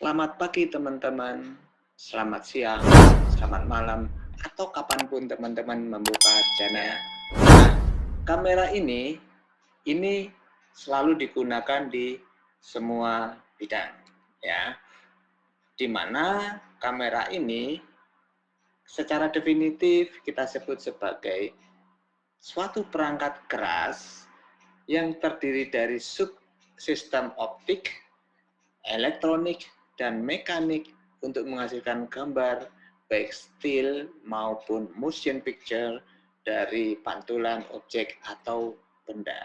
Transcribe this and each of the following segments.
Selamat pagi teman-teman, selamat siang, selamat malam, atau kapanpun teman-teman membuka channel. Nah, kamera ini selalu digunakan di semua bidang, ya. Di mana kamera ini secara definitif kita sebut sebagai suatu perangkat keras yang terdiri dari subsistem optik, elektronik, dan mekanik untuk menghasilkan gambar baik still maupun motion picture dari pantulan objek atau benda.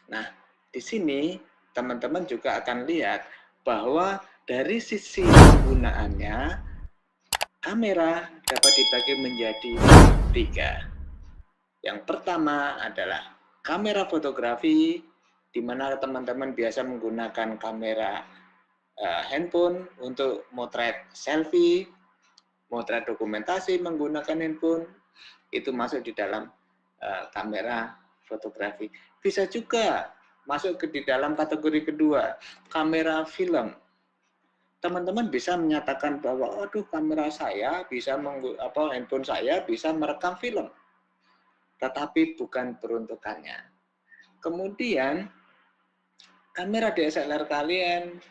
Nah, di sini teman-teman juga akan lihat bahwa dari sisi penggunaannya, kamera dapat dibagi menjadi 3. Yang pertama adalah kamera fotografi, di mana teman-teman biasa menggunakan kamera handphone untuk motret selfie, motret dokumentasi menggunakan handphone, itu masuk di dalam kamera fotografi. Bisa juga masuk di dalam kategori kedua, kamera film. Teman-teman bisa menyatakan bahwa, aduh, kamera saya bisa handphone saya bisa merekam film, tetapi bukan peruntukannya. Kemudian kamera DSLR kalian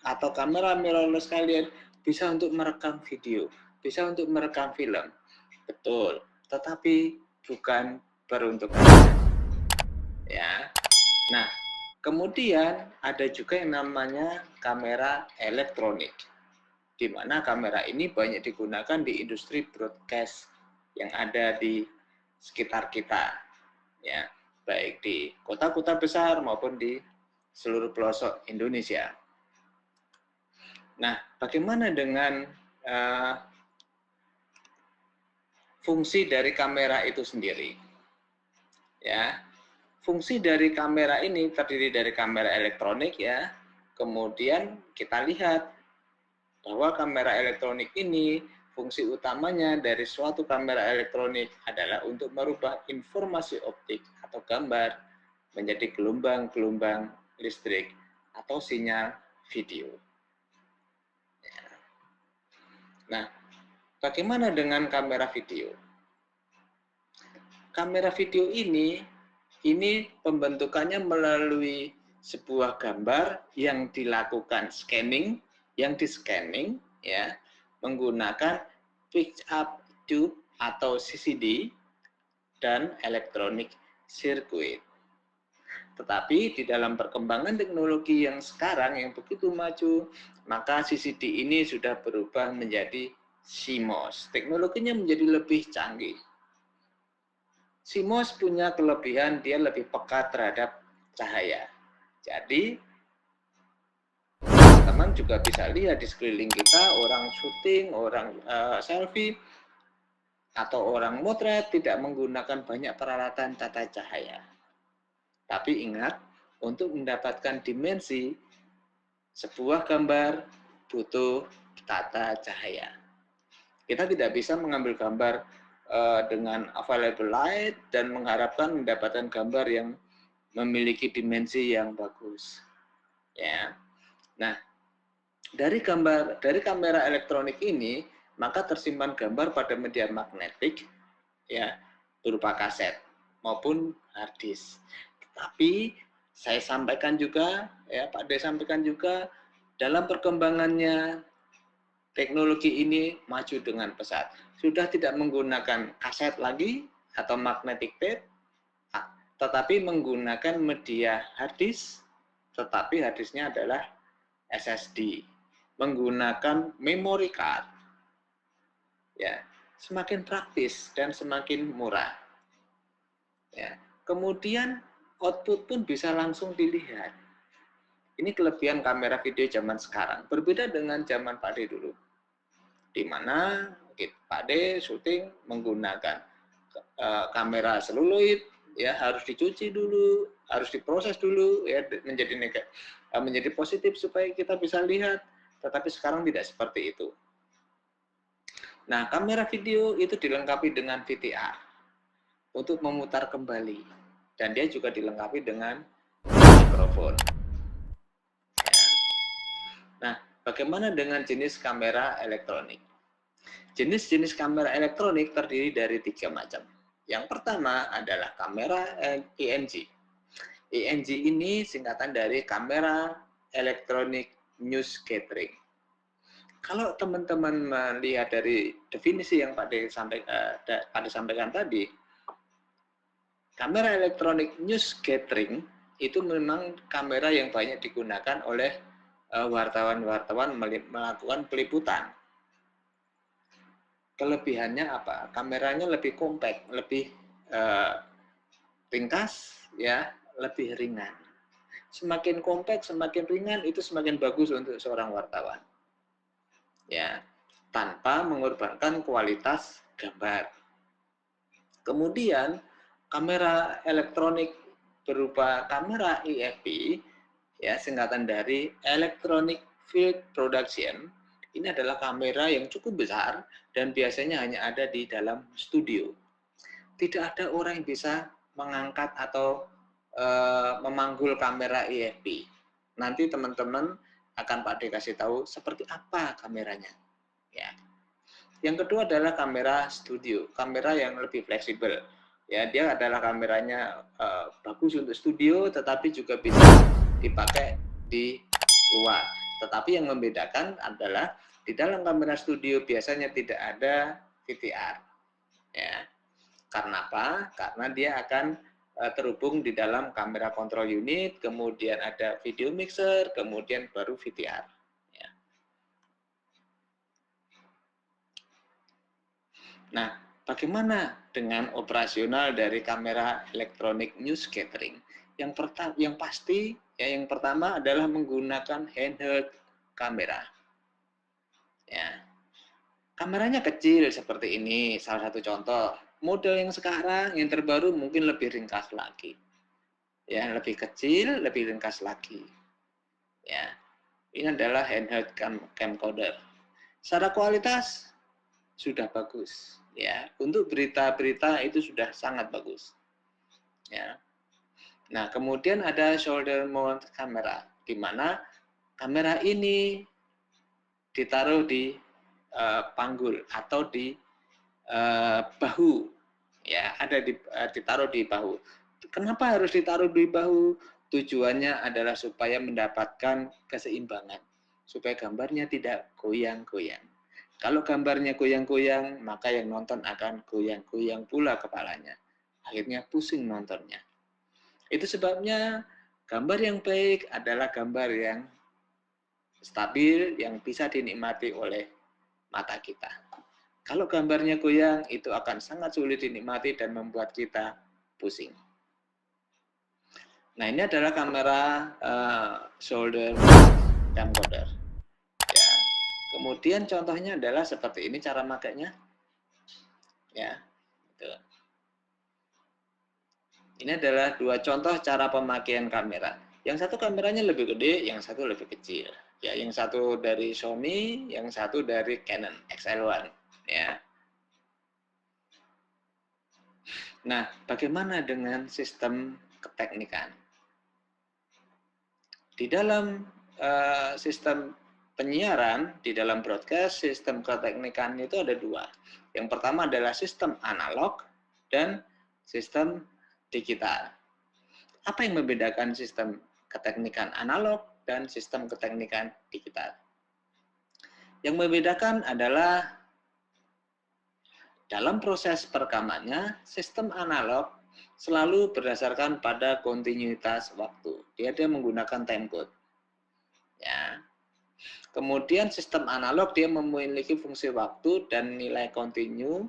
atau kamera mirrorless kalian bisa untuk merekam video, bisa untuk merekam film. Betul, tetapi bukan peruntukannya. Ya. Nah, kemudian ada juga yang namanya kamera elektronik, di mana kamera ini banyak digunakan di industri broadcast yang ada di sekitar kita, ya, baik di kota-kota besar maupun di seluruh pelosok Indonesia. Nah, bagaimana dengan fungsi dari kamera itu sendiri? Ya, fungsi dari kamera ini terdiri dari kamera elektronik, ya. Kemudian kita lihat bahwa kamera elektronik ini fungsi utamanya dari suatu kamera elektronik adalah untuk merubah informasi optik atau gambar menjadi gelombang-gelombang listrik atau sinyal video. Nah, bagaimana dengan kamera video? Kamera video ini pembentukannya melalui sebuah gambar yang dilakukan scanning, yang di-scanning, ya, menggunakan pitch up tube atau CCD dan electronic circuit. Tetapi di dalam perkembangan teknologi yang sekarang yang begitu maju, maka CCD ini sudah berubah menjadi CMOS. Teknologinya menjadi lebih canggih. CMOS punya kelebihan, dia lebih peka terhadap cahaya. Jadi, teman-teman juga bisa lihat di sekeliling kita, orang syuting, orang selfie, atau orang motret tidak menggunakan banyak peralatan tata cahaya. Tapi ingat, untuk mendapatkan dimensi sebuah gambar butuh tata cahaya. Kita tidak bisa mengambil gambar dengan available light dan mengharapkan mendapatkan gambar yang memiliki dimensi yang bagus. Ya. Nah, dari kamera elektronik ini, maka tersimpan gambar pada media magnetik, ya, berupa kaset maupun hard disk. Tapi saya sampaikan juga, ya, Pak D sampaikan juga, dalam perkembangannya teknologi ini maju dengan pesat. Sudah tidak menggunakan kaset lagi atau magnetic tape, tetapi menggunakan media hard disk, tetapi hard disknya adalah SSD, menggunakan memory card. Ya, semakin praktis dan semakin murah. Ya, kemudian output pun bisa langsung dilihat. Ini kelebihan kamera video zaman sekarang, berbeda dengan zaman Pak D dulu, di mana Pak D syuting menggunakan kamera seluloid, ya, harus dicuci dulu, harus diproses dulu, ya, menjadi positif supaya kita bisa lihat. Tetapi sekarang tidak seperti itu. Nah, kamera video itu dilengkapi dengan VTR untuk memutar kembali, dan dia juga dilengkapi dengan mikrofon. Ya. bagaimana dengan jenis kamera elektronik? Jenis-jenis kamera elektronik terdiri dari 3 macam. Yang pertama adalah kamera ENG. ENG ini singkatan dari kamera elektronik news gathering. Kalau teman-teman melihat dari definisi yang Pak De sampaikan tadi, kamera elektronik news gathering itu memang kamera yang banyak digunakan oleh wartawan-wartawan melakukan peliputan. Kelebihannya apa? Kameranya lebih compact, lebih ringkas, ya, lebih ringan. Semakin compact, semakin ringan, itu semakin bagus untuk seorang wartawan. Ya, tanpa mengorbankan kualitas gambar. Kemudian kamera elektronik berupa kamera EFP, ya, singkatan dari Electronic Field Production. Ini adalah kamera yang cukup besar dan biasanya hanya ada di dalam studio. Tidak ada orang yang bisa mengangkat atau memanggul kamera EFP. Nanti teman-teman akan Pak De kasih tahu seperti apa kameranya. Ya. Yang kedua adalah kamera studio, kamera yang lebih fleksibel. Ya, dia adalah kameranya bagus untuk studio, tetapi juga bisa dipakai di luar. Tetapi yang membedakan adalah di dalam kamera studio biasanya tidak ada VTR. Ya. Karena apa? Karena dia akan terhubung di dalam kamera control unit, kemudian ada video mixer, kemudian baru VTR. Ya. Nah, bagaimana dengan operasional dari kamera elektronik news gathering? Yang pasti, ya, yang pertama adalah menggunakan handheld kamera. Ya. Kameranya kecil seperti ini, salah satu contoh. Model yang sekarang, yang terbaru mungkin lebih ringkas lagi. Ya, lebih kecil, lebih ringkas lagi. Ya, ini adalah handheld camcorder. Secara kualitas sudah bagus. Ya, untuk berita-berita itu sudah sangat bagus. Ya. Nah, kemudian ada shoulder mount camera, di mana kamera ini ditaruh di panggul atau di bahu, ya, ada ditaruh di bahu. Kenapa harus ditaruh di bahu? Tujuannya adalah supaya mendapatkan keseimbangan, supaya gambarnya tidak goyang-goyang. Kalau gambarnya goyang-goyang, maka yang nonton akan goyang-goyang pula kepalanya. Akhirnya pusing nontonnya. Itu sebabnya gambar yang baik adalah gambar yang stabil, yang bisa dinikmati oleh mata kita. Kalau gambarnya goyang, itu akan sangat sulit dinikmati dan membuat kita pusing. Nah, ini adalah kamera shoulder camcorder. Ya. Kemudian contohnya adalah seperti ini cara makainya. Ya, gitu. Ini adalah dua contoh cara pemakaian kamera. Yang satu kameranya lebih gede, yang satu lebih kecil. Ya, yang satu dari Sony, yang satu dari Canon XL1. Ya. Nah, bagaimana dengan sistem keteknikan? Di dalam sistem penyiaran, di dalam broadcast, sistem keteknikan itu ada dua. Yang pertama adalah sistem analog dan sistem digital. Apa yang membedakan sistem keteknikan analog dan sistem keteknikan digital? Yang membedakan adalah dalam proses perekamannya, sistem analog selalu berdasarkan pada kontinuitas waktu. Dia menggunakan timecode. Ya. Kemudian sistem analog dia memiliki fungsi waktu dan nilai kontinu,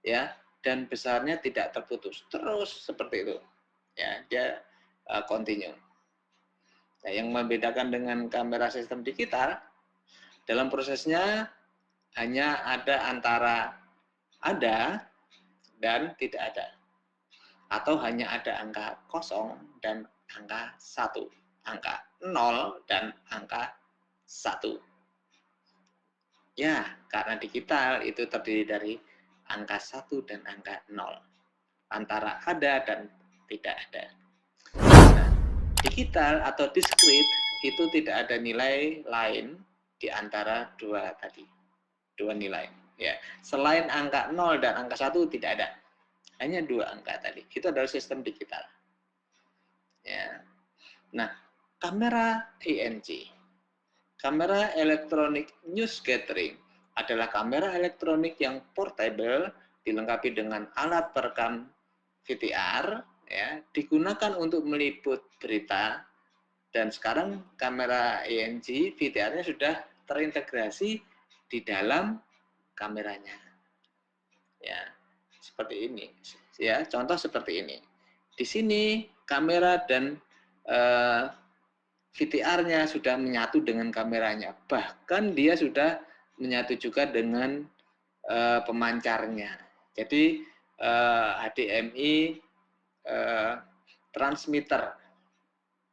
ya, dan besarnya tidak terputus. Terus seperti itu. Ya, dia kontinu. Nah, yang membedakan dengan kamera sistem digital, dalam prosesnya hanya ada antara ada dan tidak ada. Atau hanya ada angka 0 dan angka 1. Angka 0 dan angka 1. Ya, karena digital itu terdiri dari angka 1 dan angka 0. Antara ada dan tidak ada. Nah, digital atau discrete itu tidak ada nilai lain di antara dua tadi, dua nilai. Ya, selain angka 0 dan angka 1 tidak ada. Hanya dua angka tadi. Itu adalah sistem digital. Ya. Nah, kamera ENG, kamera Electronic News Gathering, adalah kamera elektronik yang portable, dilengkapi dengan alat perekam VTR, ya, digunakan untuk meliput berita. Dan sekarang kamera ENG VTR-nya sudah terintegrasi di dalam kameranya. Ya, seperti ini. Ya, contoh seperti ini. Di sini kamera dan VTR-nya sudah menyatu dengan kameranya. Bahkan dia sudah menyatu juga dengan pemancarnya. Jadi HDMI transmitter,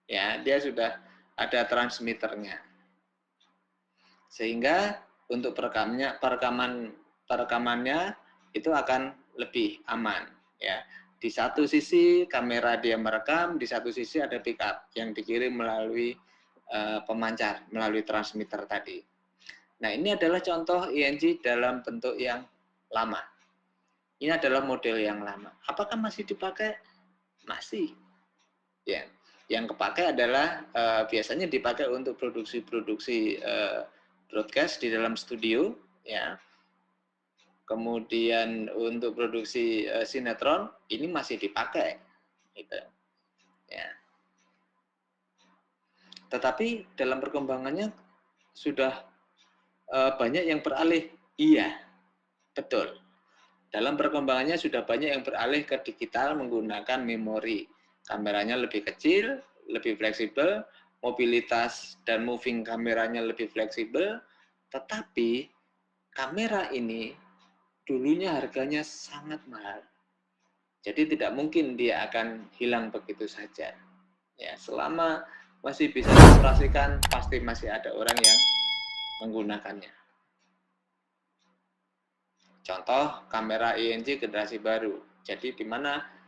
ya, dia sudah ada transmitternya. Sehingga untuk perekamannya itu akan lebih aman, ya. Di satu sisi kamera dia merekam, di satu sisi ada backup yang dikirim melalui pemancar, melalui transmitter tadi. Nah, ini adalah contoh ENG dalam bentuk yang lama. Ini adalah model yang lama. Apakah masih dipakai? Masih. Ya. Yang kepakai adalah biasanya dipakai untuk produksi-produksi broadcast di dalam studio, ya. Kemudian untuk produksi sinetron ini masih dipakai, gitu. Ya. Tetapi dalam perkembangannya sudah banyak yang beralih. Iya, betul. Dalam perkembangannya sudah banyak yang beralih ke digital menggunakan memori. Kameranya lebih kecil, lebih fleksibel, mobilitas dan moving kameranya lebih fleksibel, tetapi kamera ini dulunya harganya sangat mahal. Jadi tidak mungkin dia akan hilang begitu saja. Ya, selama masih bisa dioperasikan, pasti masih ada orang yang menggunakannya. Contoh kamera ENG generasi baru. Jadi di mana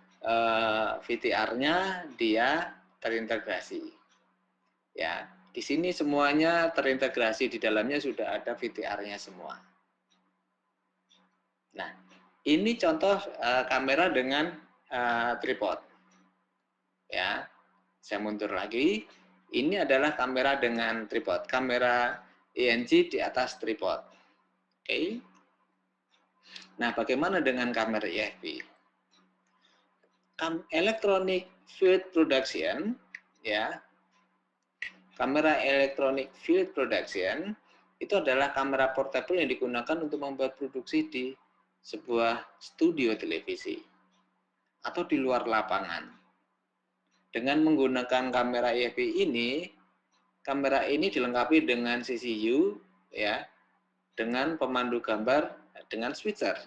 VTR-nya dia terintegrasi. Ya, di sini semuanya terintegrasi, di dalamnya sudah ada VTR-nya semua. Nah, ini contoh kamera dengan tripod. Ya, saya mundur lagi. Ini adalah kamera dengan tripod. Kamera ENG di atas tripod. Oke. Nah, bagaimana dengan kamera EFP? Electronic Field Production, ya. Kamera Electronic Field Production itu adalah kamera portable yang digunakan untuk membuat produksi di sebuah studio televisi atau di luar lapangan. Dengan menggunakan kamera EFP ini, kamera ini dilengkapi dengan CCU, ya, dengan pemandu gambar, dengan switcher.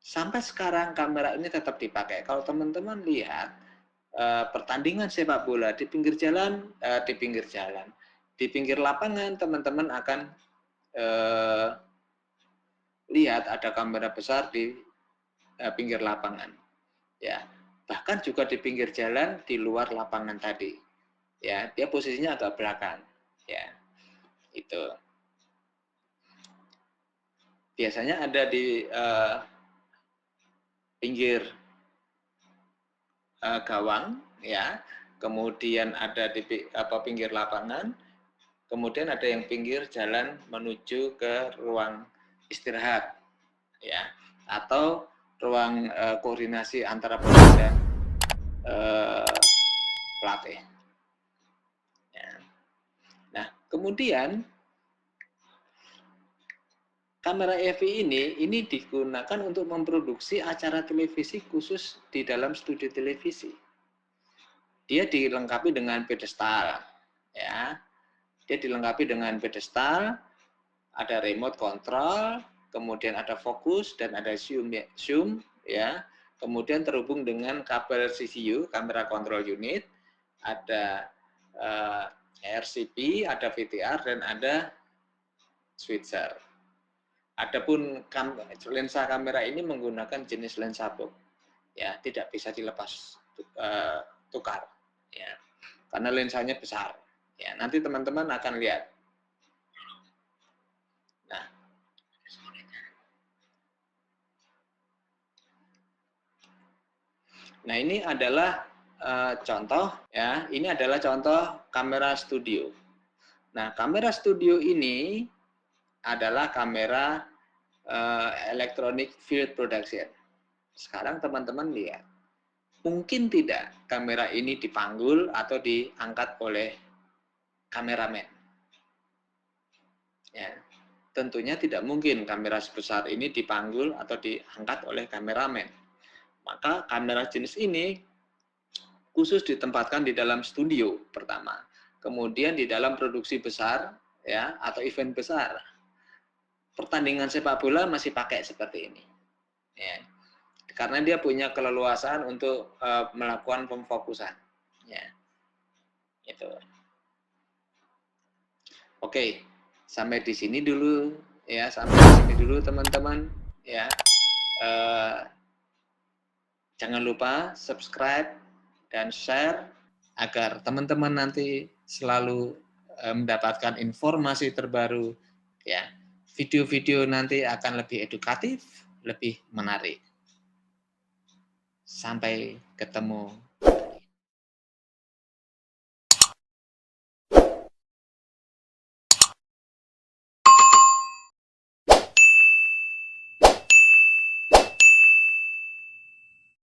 Sampai sekarang kamera ini tetap dipakai. Kalau teman-teman lihat pertandingan sepak bola di pinggir jalan, di pinggir lapangan, teman-teman akan lihat ada kamera besar di pinggir lapangan. Ya, bahkan juga di pinggir jalan di luar lapangan tadi. Ya, dia posisinya agak belakang. Ya, itu. Biasanya ada di pinggir gawang, ya, kemudian ada di pinggir lapangan, kemudian ada yang pinggir jalan menuju ke ruang istirahat, ya, atau ruang koordinasi antara pemain dan pelatih. Ya. Nah, kemudian kamera EFI ini digunakan untuk memproduksi acara televisi khusus di dalam studio televisi. Dia dilengkapi dengan pedestal, ya. Dia dilengkapi dengan pedestal, ada remote control, kemudian ada fokus dan ada zoom, ya. Kemudian terhubung dengan kabel CCU, kamera control unit, ada RCP, ada VTR dan ada switcher. Adapun lensa kamera ini menggunakan jenis lensa box, ya, tidak bisa dilepas tukar, ya, karena lensanya besar. Ya, nanti teman-teman akan lihat Nah, ini adalah contoh ya. Ini adalah contoh kamera studio. Nah, kamera studio ini adalah kamera electronic field production. Sekarang teman-teman lihat, mungkin tidak kamera ini dipanggul atau diangkat oleh kameramen. Ya, tentunya tidak mungkin kamera sebesar ini dipanggul atau diangkat oleh kameramen. Maka kamera jenis ini khusus ditempatkan di dalam studio pertama, kemudian di dalam produksi besar ya atau event besar. Pertandingan sepak bola masih pakai seperti ini. Ya. Karena dia punya keleluasan untuk melakukan pemfokusan. Ya. Itu. Oke, sampai di sini dulu ya, sampai di sini dulu teman-teman ya. Jangan lupa subscribe dan share agar teman-teman nanti selalu mendapatkan informasi terbaru ya. Video-video nanti akan lebih edukatif, lebih menarik. Sampai ketemu